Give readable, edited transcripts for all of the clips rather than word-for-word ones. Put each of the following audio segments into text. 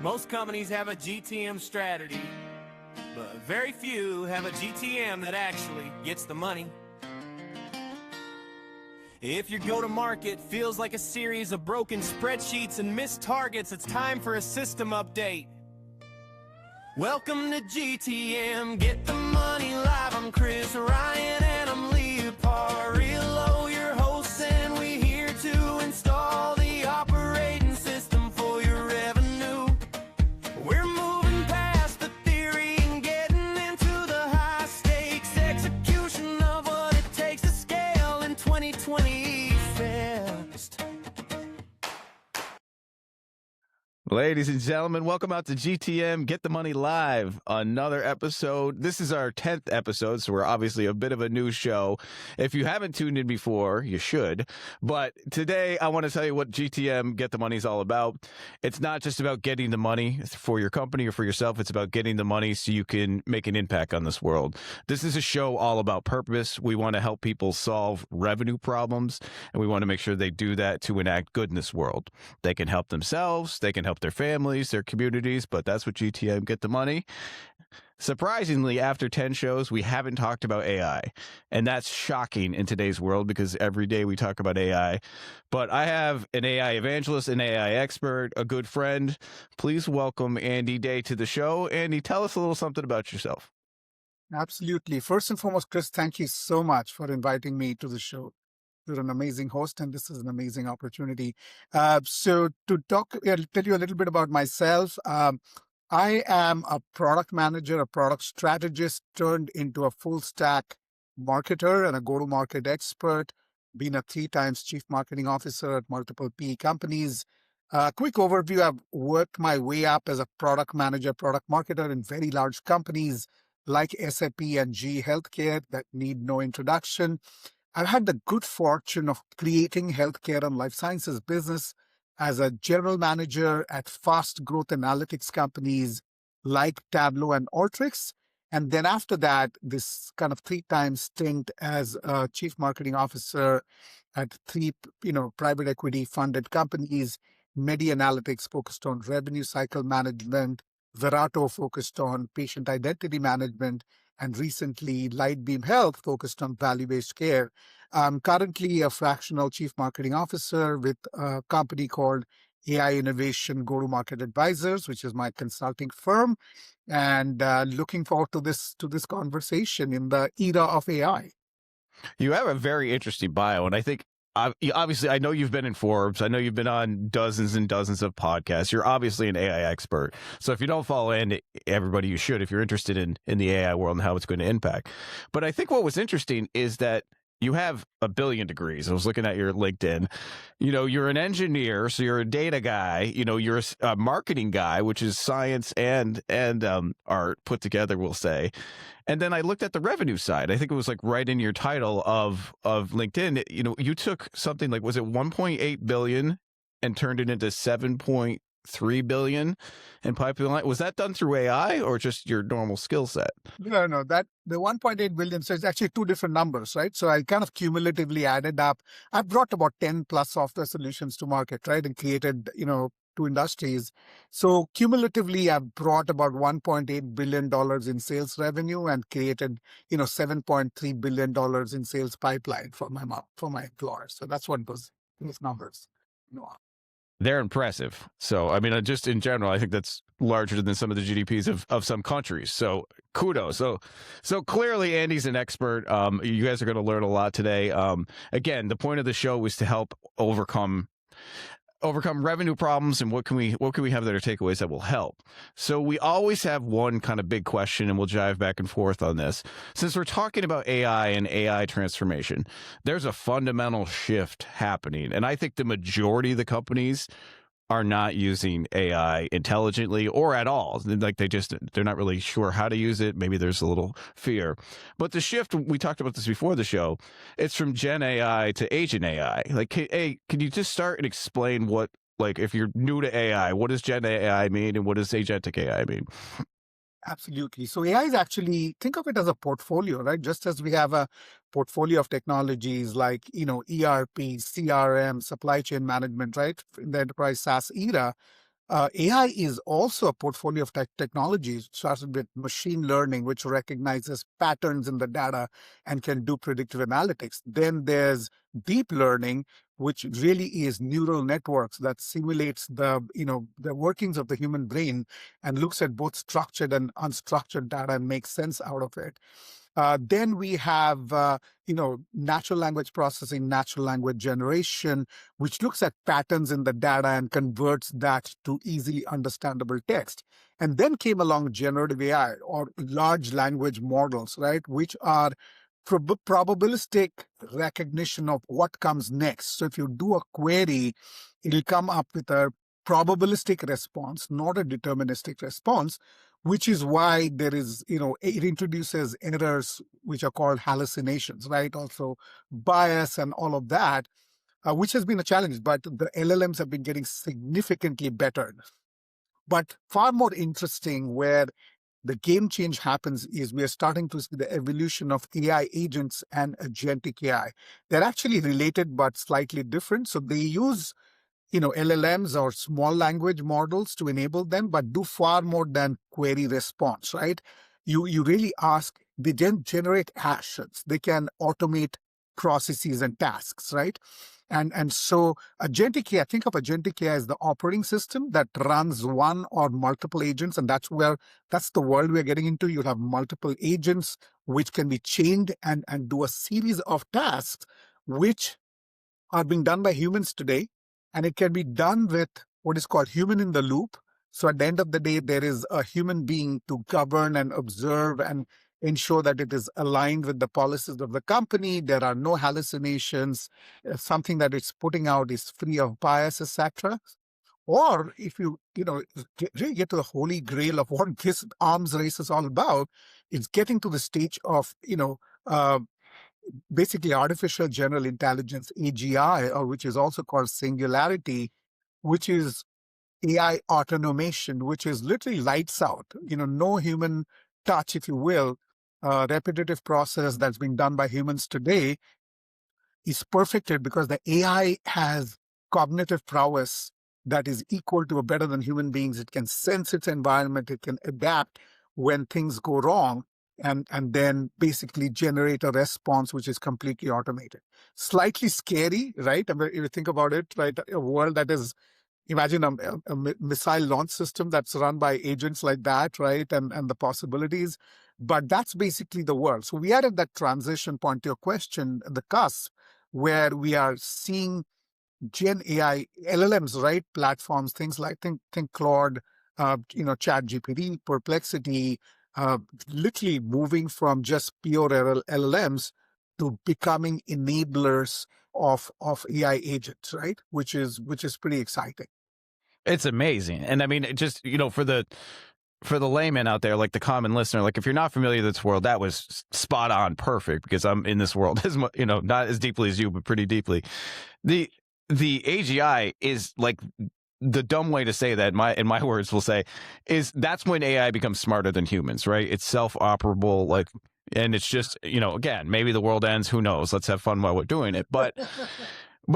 Most companies have a GTM strategy, but very few have a GTM that actually gets the money. If your go-to-market feels like a series of broken spreadsheets and missed targets, it's time for a system update. Welcome to GTM, get the money live. I'm Chris Ryan and I'm Leah Parillo, your hosts, and we're here to install the operating system for your revenue. We're moving past the theory and getting into the high-stakes execution of what it takes to scale in 2020 fast. Ladies and gentlemen, welcome out to GTM, Get the Money Live, another episode. This is our 10th episode, so we're obviously a bit of a new show. If you haven't tuned in before, you should. But today, I want to tell you what GTM, Get the Money is all about. It's not just about getting the money for your company or for yourself. It's about getting the money so you can make an impact on this world. This is a show all about purpose. We want to help people solve revenue problems, and we want to make sure they do that to enact good in this world. They can help themselves. They can help their families, their communities, but that's what GTM Get the Money. Surprisingly, after 10 shows, we haven't talked about AI, and that's shocking in today's world because every day we talk about AI. But I have an AI evangelist, an AI expert, a good friend. Please welcome Andy Day to the show. Andy, tell us a little something about yourself. Absolutely. First and foremost, Chris, thank you so much for inviting me to the show. You're an amazing host, and this is an amazing opportunity. So to tell you a little bit about myself, I am a product manager, a product strategist turned into a full stack marketer and a go-to-market expert, been a 3 times chief marketing officer at multiple PE companies. Quick overview, I've worked my way up as a product manager, product marketer in very large companies like SAP and GE Healthcare that need no introduction. I've had the good fortune of creating healthcare and life sciences business as a general manager at fast growth analytics companies like Tableau and Alteryx. And then after that, this kind of 3 times stint as a chief marketing officer at 3, private equity funded companies, Medi Analytics focused on revenue cycle management, Verato focused on patient identity management, and recently Lightbeam Health focused on value-based care. I'm currently a fractional chief marketing officer with a company called AI Innovation Go-to-Market Advisors, which is my consulting firm, and looking forward to this conversation in the era of AI. You have a very interesting bio, and I think obviously, I know you've been in Forbes. I know you've been on dozens and dozens of podcasts. You're obviously an AI expert. So if you don't follow everybody, you should if you're interested in the AI world and how it's going to impact. But I think what was interesting is that you have a billion degrees. I was looking at your LinkedIn. You're an engineer, so you're a data guy. You're a marketing guy, which is science and art put together, we'll say. And then I looked at the revenue side. I think it was like right in your title of LinkedIn. You took something like, was it 1.8 billion and turned it into 7.3 billion in pipeline? Was that done through AI or just your normal skill set? No, that the 1.8 billion, so it's actually 2 different numbers, right? So I kind of cumulatively added up. I've brought about 10 plus software solutions to market, right? And created, 2 industries. So cumulatively, I've brought about $1.8 billion in sales revenue and created, $7.3 billion in sales pipeline for my employers. So that's what those numbers are. They're impressive. So, I mean, just in general, I think that's larger than some of the GDPs of some countries. So kudos. So clearly Andy's an expert. You guys are going to learn a lot today. Again, the point of the show was to help overcome revenue problems, and what can we have that are takeaways that will help. So we always have one kind of big question, and we'll jive back and forth on this. Since we're talking about AI and AI transformation, there's a fundamental shift happening, and I think the majority of the companies are not using AI intelligently or at all. Like they're not really sure how to use it. Maybe there's a little fear. But the shift, we talked about this before the show, it's from Gen AI to Agent AI. Like, hey, can you just start and explain what, like, if you're new to AI, what does Gen AI mean and what does Agentic AI mean? Absolutely. So AI is actually, think of it as a portfolio, right? Just as we have a portfolio of technologies like, ERP, CRM, supply chain management, right? In the enterprise SaaS era, AI is also a portfolio of technologies, started with machine learning, which recognizes patterns in the data and can do predictive analytics. Then there's deep learning, which really is neural networks that simulates the workings of the human brain and looks at both structured and unstructured data and makes sense out of it. Then we have, natural language processing, natural language generation, which looks at patterns in the data and converts that to easily understandable text. And then came along generative AI or large language models, right, which are probabilistic recognition of what comes next. So if you do a query, it'll come up with a probabilistic response, not a deterministic response, which is why there is, it introduces errors which are called hallucinations, right? Also bias and all of that, which has been a challenge, but the LLMs have been getting significantly better. But far more interesting, where the game change happens, is we are starting to see the evolution of AI agents and agentic AI. They're actually related but slightly different. So they use LLMs or small language models to enable them, but do far more than query response, right? You really ask, they generate actions. They can automate processes and tasks, right? And so agentic AI, think of agentic AI as the operating system that runs one or multiple agents, and that's the world we're getting into. You have multiple agents which can be chained and do a series of tasks which are being done by humans today, and it can be done with what is called human in the loop. So at the end of the day, there is a human being to govern and observe and ensure that it is aligned with the policies of the company. There are no hallucinations. Something that it's putting out is free of bias, etc. Or if really get to the holy grail of what this arms race is all about, it's getting to the stage of, uh, basically artificial general intelligence, AGI, or which is also called singularity, which is AI automation, which is literally lights out, no human touch, if you will. Repetitive process that's being done by humans today is perfected because the AI has cognitive prowess that is equal to or better than human beings. It can sense its environment, it can adapt when things go wrong, and then basically generate a response which is completely automated. Slightly scary, right? I mean, if you think about it, right? A world that is, imagine a missile launch system that's run by agents like that, right? And the possibilities. But that's basically the world. So we are at that transition point, to your question, the cusp, where we are seeing Gen AI, LLMs, right? Platforms, things like think Claude, Chat GPT, Perplexity, literally moving from just pure LLMs to becoming enablers of AI agents, right? Which is pretty exciting. It's amazing. And I mean, it just, for the layman out there, like the common listener, like if you're not familiar with this world, that was spot on perfect, because I'm in this world as not as deeply as you, but pretty deeply. The AGI is like, the dumb way to say that, in my words will say, is that's when AI becomes smarter than humans, right? It's self-operable, like, and it's just, again, maybe the world ends, who knows? Let's have fun while we're doing it. But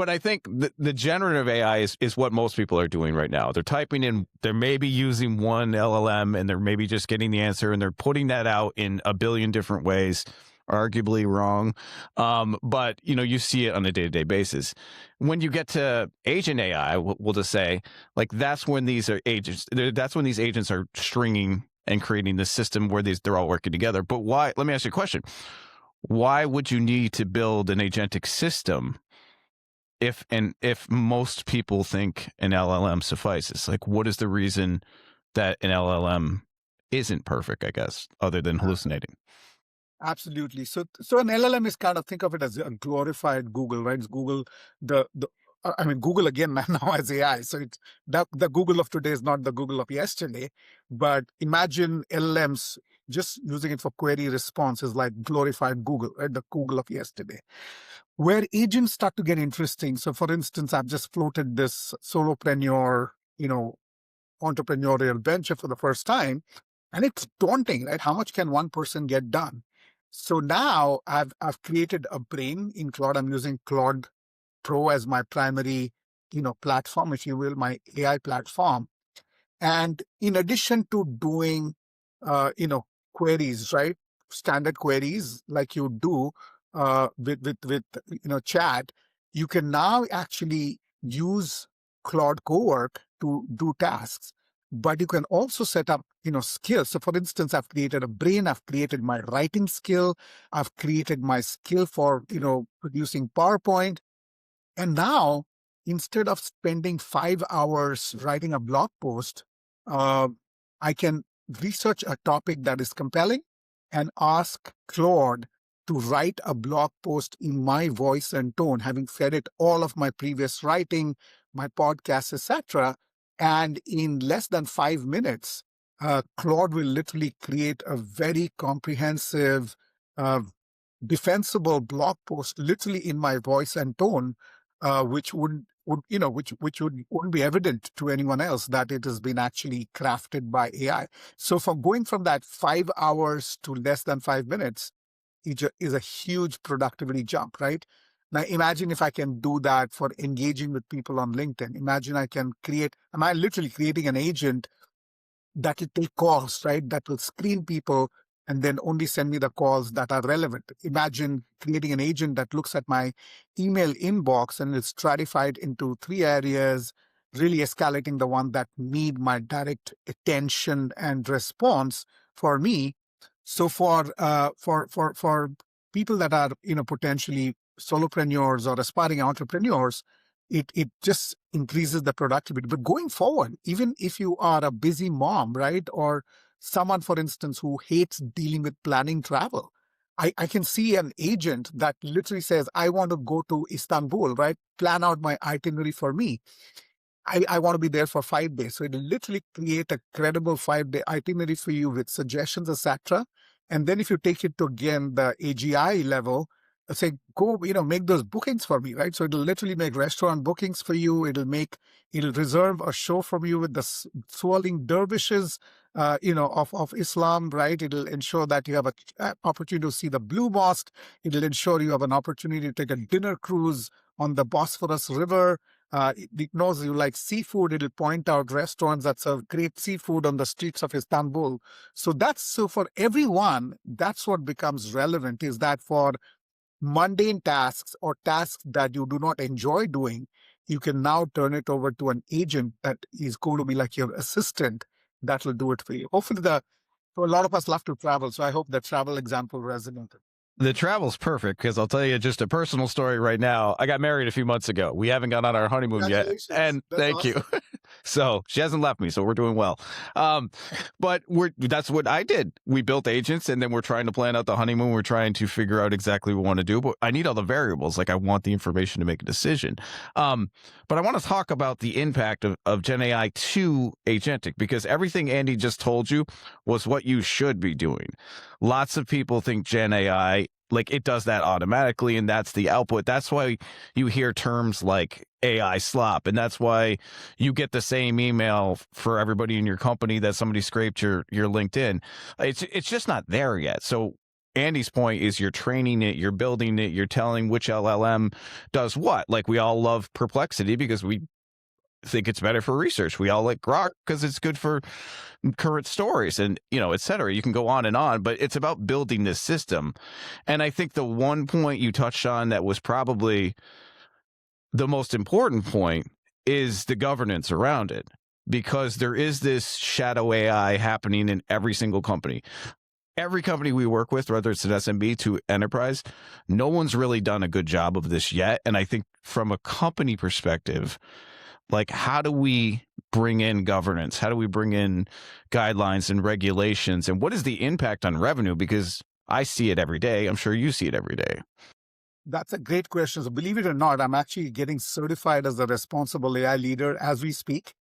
I think the generative AI is what most people are doing right now. They're typing in, they're maybe using one LLM, and they're maybe just getting the answer, and they're putting that out in a billion different ways, arguably wrong. But, you see it on a day-to-day basis. When you get to agent AI, we'll just say, like, that's when these agents are stringing and creating this system where they're all working together. But why? Let me ask you a question. Why would you need to build an agentic system if most people think an LLM suffices? Like, what is the reason that an LLM isn't perfect, I guess, other than hallucinating? Absolutely. So an LLM is kind of, think of it as a glorified Google, right? It's Google, Google again now as AI. So it's the Google of today is not the Google of yesterday. But imagine LLMs just using it for query response is like glorified Google, right? The Google of yesterday. Where agents start to get interesting. So for instance, I've just floated this solopreneur, entrepreneurial venture for the first time. And it's daunting, right? How much can one person get done? So now I've created a brain in Claude. I'm using Claude Pro as my primary, platform, if you will, my AI platform. And in addition to doing, queries, right? Standard queries like you do with chat, you can now actually use Claude Cowork to do tasks. But you can also set up, skills. So for instance, I've created a brain, I've created my writing skill, I've created my skill for, producing PowerPoint. And now, instead of spending 5 hours writing a blog post, uh, I can research a topic that is compelling and ask Claude to write a blog post in my voice and tone, having fed it all of my previous writing, my podcasts, etc. And in less than 5 minutes, Claude will literally create a very comprehensive, uh, defensible blog post, literally in my voice and tone, which wouldn't be evident to anyone else that it has been actually crafted by AI. So from going from that 5 hours to less than 5 minutes is a huge productivity jump, right? Now imagine if I can do that for engaging with people on LinkedIn. Imagine am I literally creating an agent that will take calls, right? That will screen people and then only send me the calls that are relevant. Imagine creating an agent that looks at my email inbox and is stratified into 3 areas, really escalating the one that need my direct attention and response for me. So for people that are potentially solopreneurs or aspiring entrepreneurs, it just increases the productivity. But going forward, even if you are a busy mom, right, or someone, for instance, who hates dealing with planning travel, I can see an agent that literally says, I want to go to Istanbul, right? Plan out my itinerary for me. I want to be there for 5 days. So it'll literally create a credible 5-day itinerary for you with suggestions, etc. And then if you take it to, again, the AGI level, say, go, make those bookings for me, right? So it'll literally make restaurant bookings for you. It'll reserve a show from you with the swirling dervishes, of Islam, right? It'll ensure that you have an opportunity to see the Blue Mosque. It'll ensure you have an opportunity to take a dinner cruise on the Bosphorus River. It knows you like seafood. It'll point out restaurants that serve great seafood on the streets of Istanbul. So for everyone, that's what becomes relevant, is that for mundane tasks or tasks that you do not enjoy doing, you can now turn it over to an agent that is going to be like your assistant that will do it for you. Hopefully, so a lot of us love to travel. So I hope the travel example resonated. The travel's perfect because I'll tell you just a personal story right now. I got married a few months ago. We haven't gone on our honeymoon yet. And thank you. So she hasn't left me, so we're doing well. But that's what I did. We built agents and then we're trying to plan out the honeymoon. We're trying to figure out exactly what we want to do. But I need all the variables. Like I want the information to make a decision. But I want to talk about the impact of Gen AI to agentic, because everything Andy just told you was what you should be doing. Lots of people think Gen AI, like it does that automatically and that's the output. That's why you hear terms like AI slop. And that's why you get the same email for everybody in your company that somebody scraped your LinkedIn. It's just not there yet. So Andy's point is you're training it, you're building it, you're telling which LLM does what. Like we all love Perplexity because we think it's better for research. We all like Grok because it's good for current stories and, et cetera. You can go on and on, but it's about building this system. And I think the one point you touched on that was probably the most important point is the governance around it, because there is this shadow AI happening in every single company. Every company we work with, whether it's an SMB to enterprise, no one's really done a good job of this yet. And I think from a company perspective, like, how do we bring in governance? How do we bring in guidelines and regulations? And what is the impact on revenue? Because I see it every day. I'm sure you see it every day. That's a great question. So believe it or not, I'm actually getting certified as a responsible AI leader as we speak.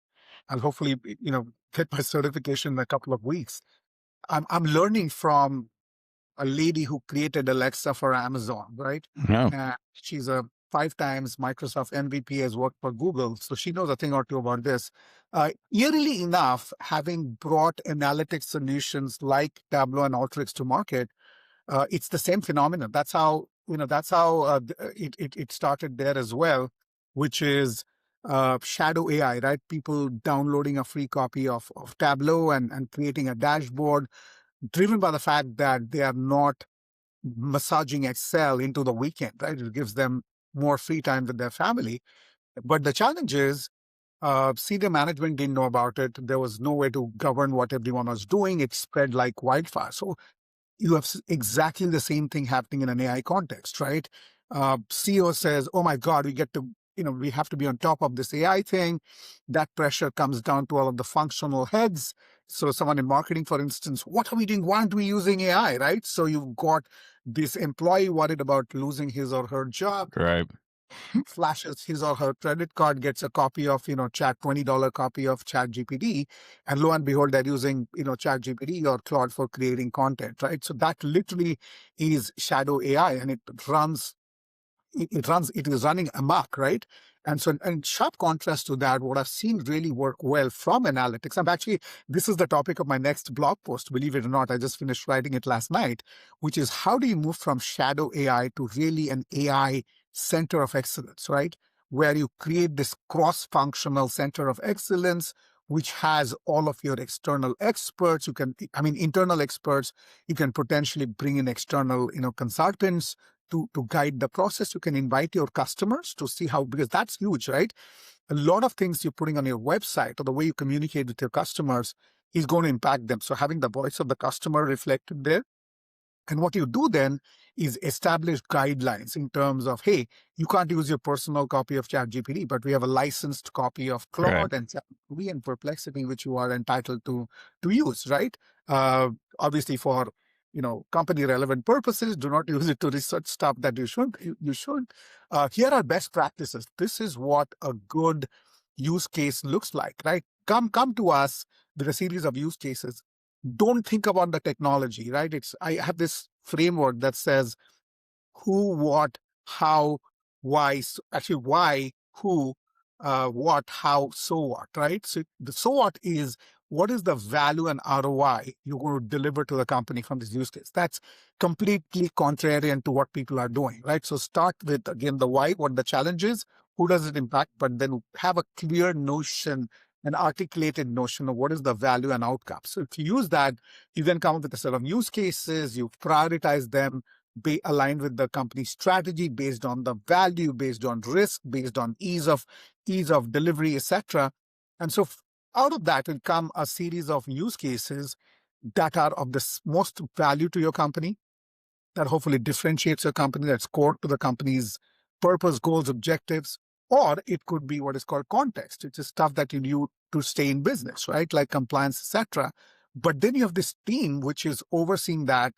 I'll hopefully, get my certification in a couple of weeks. I'm learning from a lady who created Alexa for Amazon, right? Yeah. She's a 5 times Microsoft MVP, has worked for Google, so she knows a thing or two about this. Eerily enough, having brought analytics solutions like Tableau and Alteryx to market, it's the same phenomenon. That's how it started there as well, which is shadow AI, right? People downloading a free copy of Tableau and creating a dashboard driven by the fact that they are not massaging Excel into the weekend, right? It gives them more free time with their family. But the challenge is senior management didn't know about it. There was no way to govern what everyone was doing. It spread like wildfire. So you have exactly the same thing happening in an AI context, right? CEO says, oh my God, we have to be on top of this AI thing. That pressure comes down to all of the functional heads. So someone in marketing, for instance, what are we doing? Why aren't we using AI, right? So you've got this employee worried about losing his or her job, Right. flashes his or her credit card, gets a copy of, chat, $20 copy of chat GPT. And lo and behold, they're using, chat GPT or Claude for creating content, right? So that literally is shadow AI, and it is running amok, right? And so, in sharp contrast to that, what I've seen really work well from analytics, this is the topic of my next blog post, believe it or not. I just finished writing it last night, which is how do you move from shadow AI to really an AI center of excellence, right? Where you create this cross-functional center of excellence, which has all of your external experts. Internal experts, you can potentially bring in external, consultants, to guide the process. You can invite your customers to see how, because that's huge, right? A lot of things you're putting on your website or the way you communicate with your customers is going to impact them. So having the voice of the customer reflected there. And what you do then is establish guidelines in terms of, hey, you can't use your personal copy of ChatGPT, but we have a licensed copy of Claude and ChatGPT and Perplexity, which you are entitled to use, right? Obviously, for company relevant purposes, do not use it to research stuff that you should. Here are best practices. This is what a good use case looks like, right? Come to us with a series of use cases. Don't think about the technology, right? I have this framework that says who, what, how, why. Actually, why, who, what, how, so what, right? So the so what is what is the value and ROI you're going to deliver to the company from this use case? That's completely contrarian to what people are doing, right? So start with, again, the why, what the challenge is, who does it impact, but then have a clear notion, an articulated notion of what is the value and outcome. So if you use that, you then come up with a set of use cases, you prioritize them, be aligned with the company's strategy based on the value, based on risk, based on ease of delivery, etc. And so out of that will come a series of use cases that are of the most value to your company, that hopefully differentiates your company, that's core to the company's purpose, goals, objectives. Or it could be what is called context, which is stuff that you do to stay in business, right? Like compliance, etc. But then you have this team which is overseeing that.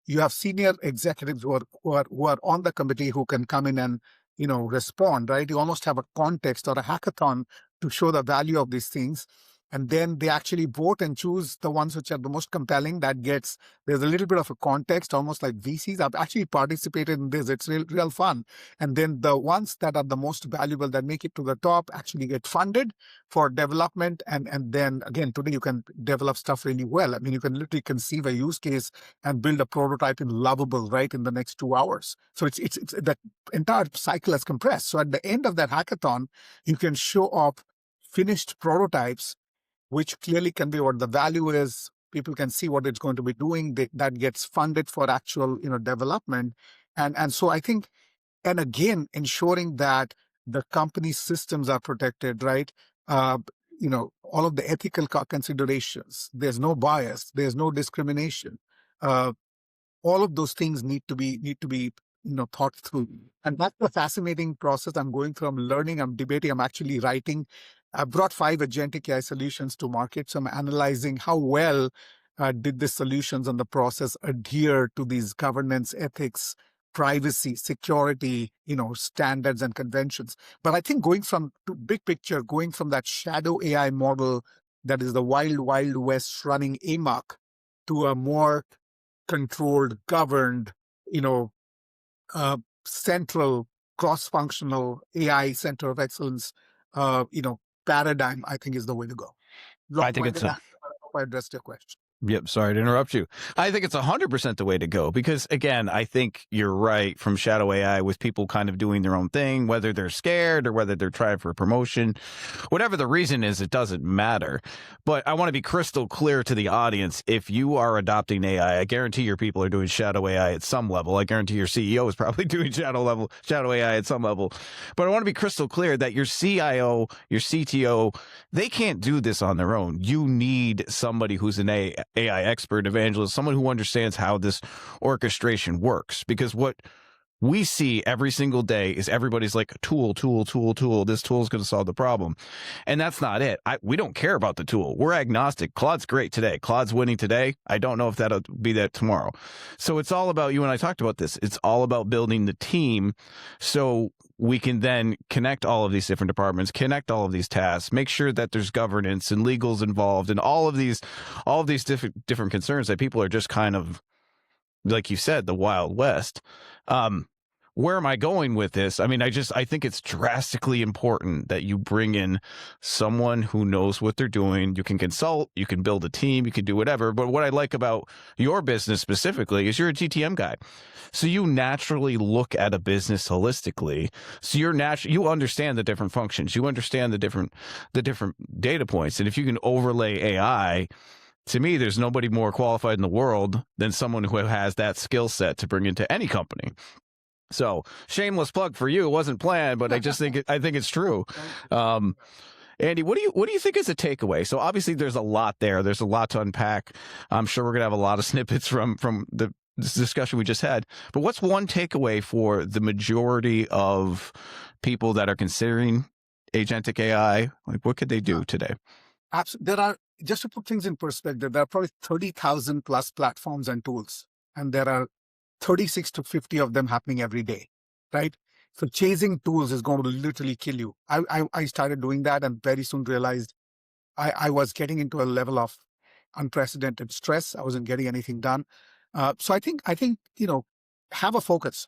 You have senior executives who are on the committee who can come in and respond, right? You almost have a context or a hackathon to show the value of these things. And then they actually vote and choose the ones which are the most compelling. There's a little bit of a context, almost like VCs. I've actually participated in this. It's real fun. And then the ones that are the most valuable, that make it to the top, actually get funded for development. And then again, today you can develop stuff really well. I mean, you can literally conceive a use case and build a prototype in Lovable, right, in the next 2 hours. So it's that entire cycle is compressed. So at the end of that hackathon, you can show off finished prototypes, which clearly can be what the value is. People can see what it's going to be doing. That gets funded for actual, development. And so I think, and again, ensuring that the company's systems are protected, right? All of the ethical considerations. There's no bias. There's no discrimination. All of those things need to be thought through. And that's the fascinating process I'm going through. I'm learning, I'm debating, I'm actually writing. I brought 5 agentic AI solutions to market. So I'm analyzing how well did the solutions and the process adhere to these governance, ethics, privacy, security, standards and conventions. But I think going from to big picture, going from that shadow AI model that is the wild, wild west running amok to a more controlled, governed, central, cross-functional AI center of excellence, paradigm, I think is the way to go. I think it's I hope I addressed your question. Yep. Sorry to interrupt you. I think it's 100% the way to go because, again, I think you're right from shadow AI with people kind of doing their own thing, whether they're scared or whether they're trying for a promotion. Whatever the reason is, it doesn't matter. But I want to be crystal clear to the audience. If you are adopting AI, I guarantee your people are doing shadow AI at some level. I guarantee your CEO is probably doing shadow AI at some level. But I want to be crystal clear that your CIO, your CTO, they can't do this on their own. You need somebody who's an AI expert, evangelist, someone who understands how this orchestration works. Because what we see every single day is everybody's like tool. This tool is going to solve the problem. And that's not it. We don't care about the tool. We're agnostic. Claude's great today. Claude's winning today. I don't know if that'll be that tomorrow. So it's all about, you and I talked about this. It's all about building the team so we can then connect all of these different departments, connect all of these tasks, make sure that there's governance and legals involved and all of these different concerns that people are just kind of, like you said, the Wild West. Where am I going with this? I mean, I think it's drastically important that you bring in someone who knows what they're doing. You can consult, you can build a team, you can do whatever. But what I like about your business specifically is you're a GTM guy. So you naturally look at a business holistically. So you understand the different functions. You understand the different data points. And if you can overlay AI, to me, there's nobody more qualified in the world than someone who has that skill set to bring into any company. So shameless plug for you. It wasn't planned, but I just think I think it's true. Andy, what do you think is a takeaway? So obviously there's a lot there. There's a lot to unpack. I'm sure we're gonna have a lot of snippets from this discussion we just had. But what's one takeaway for the majority of people that are considering agentic AI? Like, what could they do today? There are, just to put things in perspective, there are probably 30,000 plus platforms and tools, and there are 36 to 50 of them happening every day, right? So chasing tools is going to literally kill you. I started doing that and very soon realized I was getting into a level of unprecedented stress. I wasn't getting anything done. So I think, have a focus,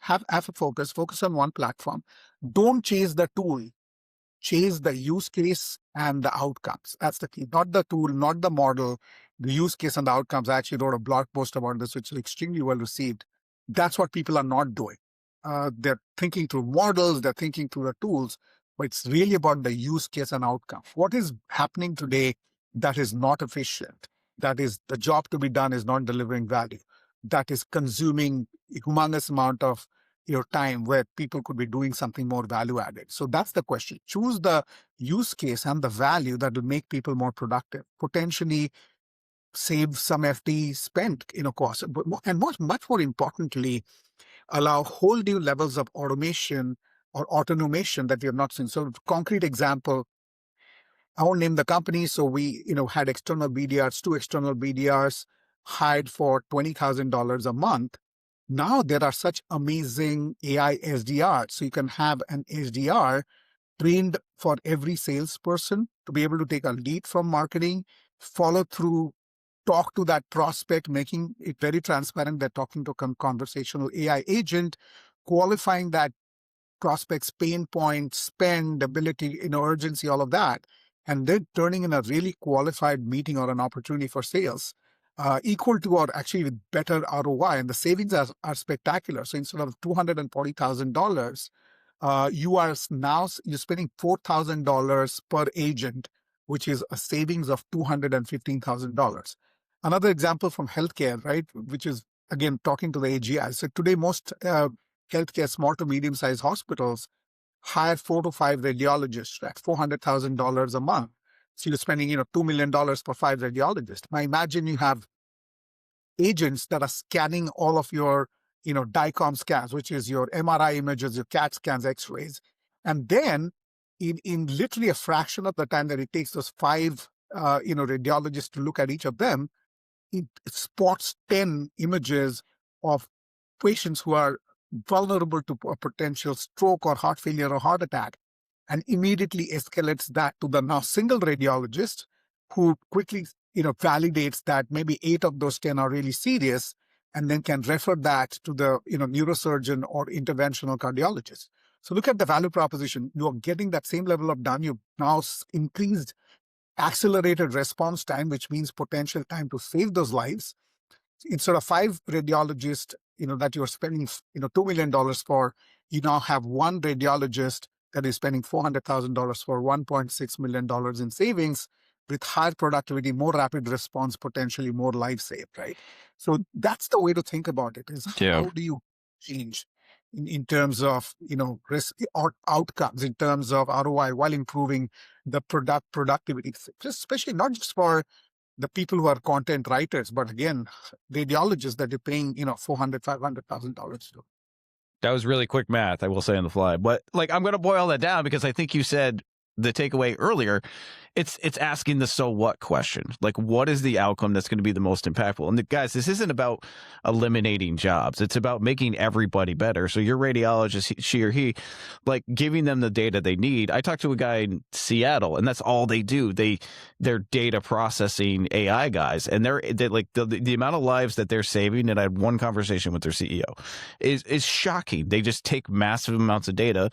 focus on one platform. Don't chase the tool, chase the use case and the outcomes. That's the key, not the tool, not the model, the use case and the outcomes. I actually wrote a blog post about this, which is extremely well received. That's what people are not doing. They're thinking through models, they're thinking through the tools, but it's really about the use case and outcome. What is happening today that is not efficient, that is the job to be done is not delivering value, that is consuming a humongous amount of your time where people could be doing something more value added. So that's the question. Choose the use case and the value that will make people more productive, potentially save some FD spent, cost, and much more importantly, allow whole new levels of automation or automation that we have not seen. So, concrete example, I won't name the company. So we, had external BDRs, 2 external BDRs hired for $20,000 a month. Now there are such amazing AI SDRs. So you can have an SDR trained for every salesperson to be able to take a lead from marketing, follow through, talk to that prospect, making it very transparent. They're talking to a conversational AI agent, qualifying that prospect's pain point, spend, ability, urgency, all of that, and then turning in a really qualified meeting or an opportunity for sales, equal to or actually with better ROI. And the savings are spectacular. So instead of $240,000, you're spending $4,000 per agent, which is a savings of $215,000. Another example from healthcare, right, which is, again, talking to the AGI. So today, most healthcare, small to medium-sized hospitals hire 4 to 5 radiologists at $400,000 a month. So you're spending, $2 million for 5 radiologists. Now imagine you have agents that are scanning all of your, DICOM scans, which is your MRI images, your CAT scans, X-rays. And then in literally a fraction of the time that it takes those 5, radiologists to look at each of them, it spots 10 images of patients who are vulnerable to a potential stroke or heart failure or heart attack, and immediately escalates that to the now single radiologist who quickly, validates that maybe 8 of those 10 are really serious, and then can refer that to the, neurosurgeon or interventional cardiologist. So look at the value proposition. You are getting that same level of done. You've now increased accelerated response time, which means potential time to save those lives. Instead of 5 radiologists, that you're spending, $2 million for, you now have one radiologist that is spending $400,000 for $1.6 million in savings with higher productivity, more rapid response, potentially more life saved, right? So that's the way to think about it, is Yeah. how do you change in terms of, risk or outcomes, in terms of ROI, while improving the productivity, just especially not just for the people who are content writers, but again, radiologists that you're paying, $400,000-$500,000 to. That was really quick math, I will say on the fly. But like, I'm going to boil that down because I think you said the takeaway earlier. It's asking the so what question. Like, what is the outcome that's going to be the most impactful? And guys, this isn't about eliminating jobs. It's about making everybody better. So your radiologist, she or he, like giving them the data they need. I talked to a guy in Seattle, and that's all they do. They're data processing AI guys, and they're like the amount of lives that they're saving. And I had one conversation with their CEO is shocking. They just take massive amounts of data.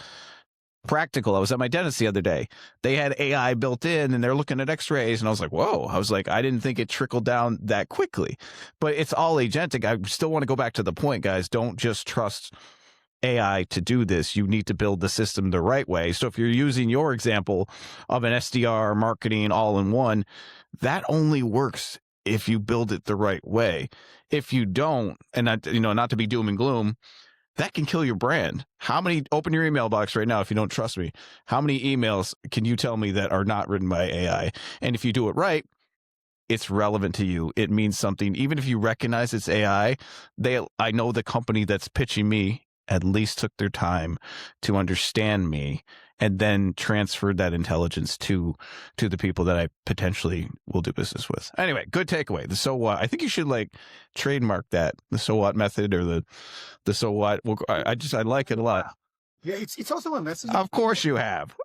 Practical. I was at my dentist the other day. They had AI built in and they're looking at x-rays, and I was like, whoa. I was like, I didn't think it trickled down that quickly, but it's all agentic. I still want to go back to the point, guys. Don't just trust AI to do this. You need to build the system the right way. So if you're using your example of an SDR marketing all in one, that only works if you build it the right way. If you don't, and not to be doom and gloom, that can kill your brand. Open your email box right now if you don't trust me. How many emails can you tell me that are not written by AI? And if you do it right, it's relevant to you. It means something. Even if you recognize it's AI, I know the company that's pitching me at least took their time to understand me and then transferred that intelligence to the people that I potentially will do business with. Anyway, good takeaway. The so what. I think you should like trademark that, the so what method, or the so what. Well, I like it a lot. Yeah, it's also a message. Of course you have.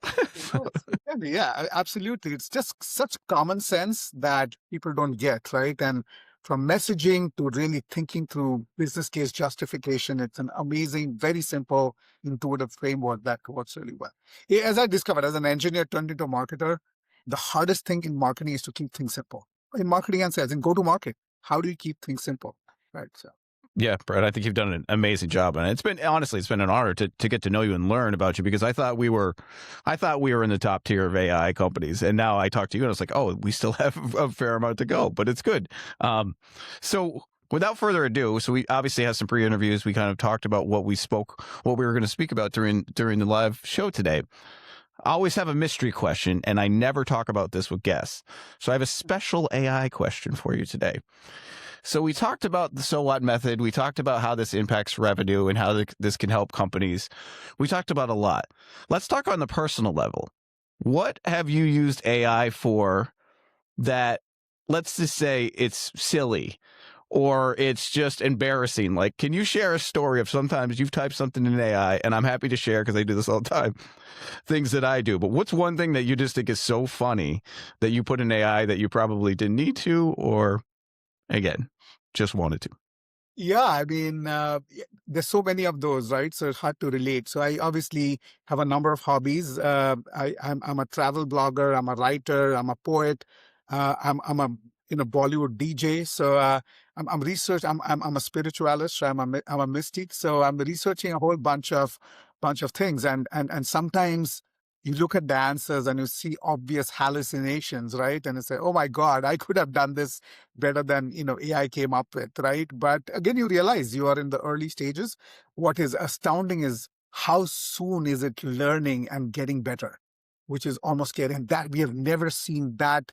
Yeah, absolutely. It's just such common sense that people don't get, right? And from messaging to really thinking through business case justification, it's an amazing, very simple, intuitive framework that works really well. Yeah, as I discovered, as an engineer turned into a marketer, the hardest thing in marketing is to keep things simple. In marketing and sales, in go-to-market, how do you keep things simple, right? So. Yeah, Brett, I think you've done an amazing job. And it's been an honor to get to know you and learn about you, because I thought we were in the top tier of AI companies. And now I talk to you and it's like, oh, we still have a fair amount to go, but it's good. So without further ado, so we obviously have some pre-interviews. We kind of talked about what we were going to speak about during the live show today. I always have a mystery question, and I never talk about this with guests. So I have a special AI question for you today. So we talked about the so what method. We talked about how this impacts revenue and how this can help companies. We talked about a lot. Let's talk on the personal level. What have you used AI for that, let's just say it's silly or it's just embarrassing? Like, can you share a story of sometimes you've typed something in AI, and I'm happy to share because I do this all the time, things that I do. But what's one thing that you just think is so funny that you put in AI that you probably didn't need to, or again, just wanted to? Yeah, I mean, there's so many of those, right? So it's hard to relate. So I obviously have a number of hobbies. I'm a travel blogger. I'm a writer. I'm a poet. I'm a Bollywood DJ. So I'm research. I'm a spiritualist. I'm a mystic. So I'm researching a whole bunch of things. And sometimes you look at the answers and you see obvious hallucinations, right? And you say, oh my God, I could have done this better than, AI came up with, right? But again, you realize you are in the early stages. What is astounding is how soon is it learning and getting better, which is almost scary. And that we have never seen that.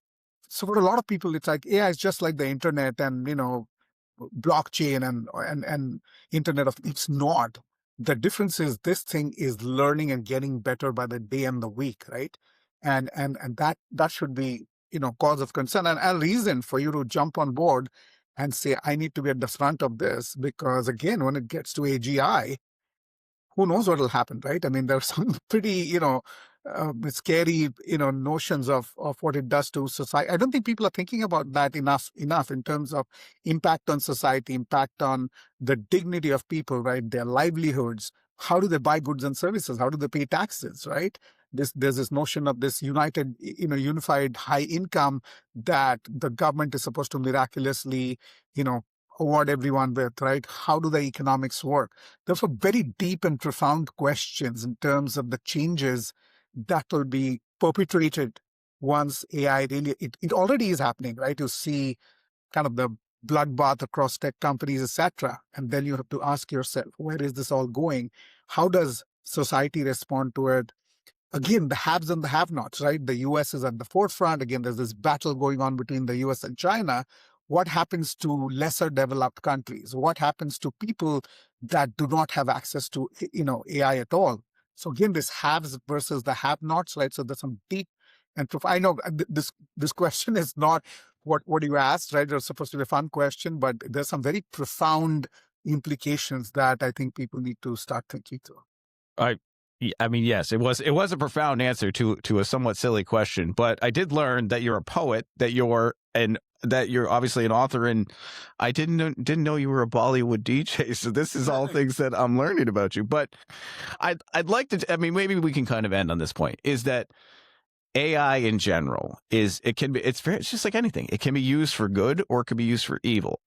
So for a lot of people, it's like AI is just like the internet and, blockchain and internet of, it's not. The difference is this thing is learning and getting better by the day and the week, right? And that should be, cause of concern and a reason for you to jump on board and say, I need to be at the front of this, because again, when it gets to AGI, who knows what will happen, right? I mean, there's some pretty, scary, notions of what it does to society. I don't think people are thinking about that enough in terms of impact on society, impact on the dignity of people, right? Their livelihoods. How do they buy goods and services? How do they pay taxes, right? there's this notion of this unified high income that the government is supposed to miraculously, award everyone with, right? How do the economics work? Those are very deep and profound questions in terms of the changes that will be perpetrated once AI really, it already is happening, right? You see kind of the bloodbath across tech companies, etc. And then you have to ask yourself, where is this all going? How does society respond to it? Again, the haves and the have-nots, right? The US is at the forefront. Again, there's this battle going on between the US and China. What happens to lesser developed countries? What happens to people that do not have access to, AI at all? So again, this haves versus the have-nots, right? So there's some deep and I know this question is not what you asked, right? It's supposed to be a fun question, but there's some very profound implications that I think people need to start thinking through. I mean, yes, it was a profound answer to a somewhat silly question, but I did learn that you're a poet, that you're obviously an author, and I didn't know you were a Bollywood DJ. So this is all things that I'm learning about you. But I'd like to. I mean, maybe we can kind of end on this point. Is that AI in general it's just like anything. It can be used for good or it can be used for evil.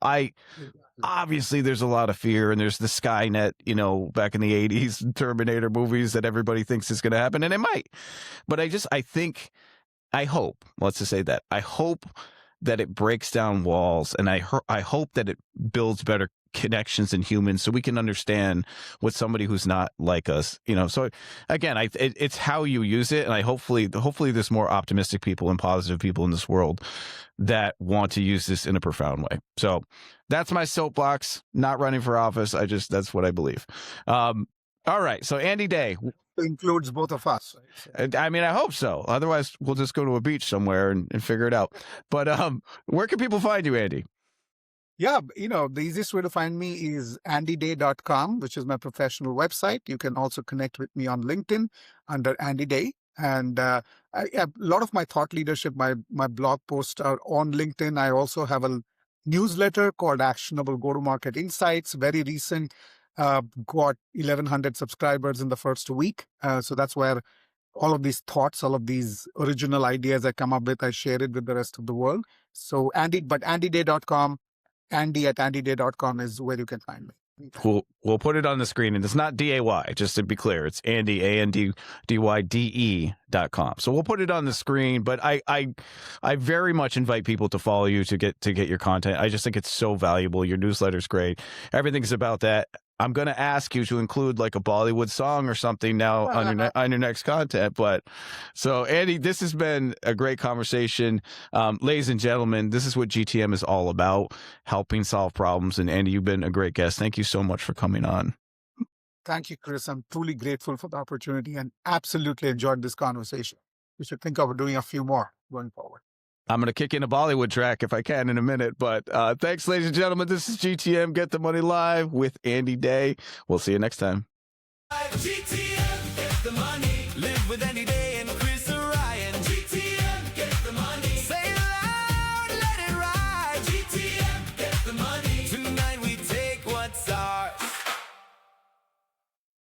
Obviously there's a lot of fear, and there's the Skynet, back in the 80s Terminator movies that everybody thinks is going to happen, and it might. But I hope, let's just say that, I hope that it breaks down walls, and I hope that it builds better connections in humans so we can understand what somebody who's not like us, so again, it's how you use it, and hopefully there's more optimistic people and positive people in this world that want to use this in a profound way. So that's my soapbox. Not running for office. That's what I believe. All right, so Andy Day includes both of us, right? I mean, I hope so. Otherwise we'll just go to a beach somewhere and figure it out. But where can people find you, Andy? Yeah, the easiest way to find me is andyday.com, which is my professional website. You can also connect with me on LinkedIn under Andy Day. And a lot of my thought leadership, my blog posts are on LinkedIn. I also have a newsletter called Actionable Go-to-Market Insights, very recent, got 1,100 subscribers in the first week. So that's where all of these thoughts, all of these original ideas I come up with, I share it with the rest of the world. So andyday.com. Andy@andyday.com is where you can find me. We'll put it on the screen, and it's not DAY, just to be clear. It's Andy, ANDYDE.com. So we'll put it on the screen, but I very much invite people to follow you to get your content. I just think it's so valuable. Your newsletter's great. Everything's about that. I'm going to ask you to include like a Bollywood song or something now on your next content. But so, Andy, this has been a great conversation. Ladies and gentlemen, this is what GTM is all about, helping solve problems. And Andy, you've been a great guest. Thank you so much for coming on. Thank you, Chris. I'm truly grateful for the opportunity and absolutely enjoyed this conversation. We should think of doing a few more going forward. I'm going to kick in a Bollywood track if I can in a minute. But thanks, ladies and gentlemen. This is GTM Get the Money Live with Andy Day. We'll see you next time. GTM, get the money, live with any day.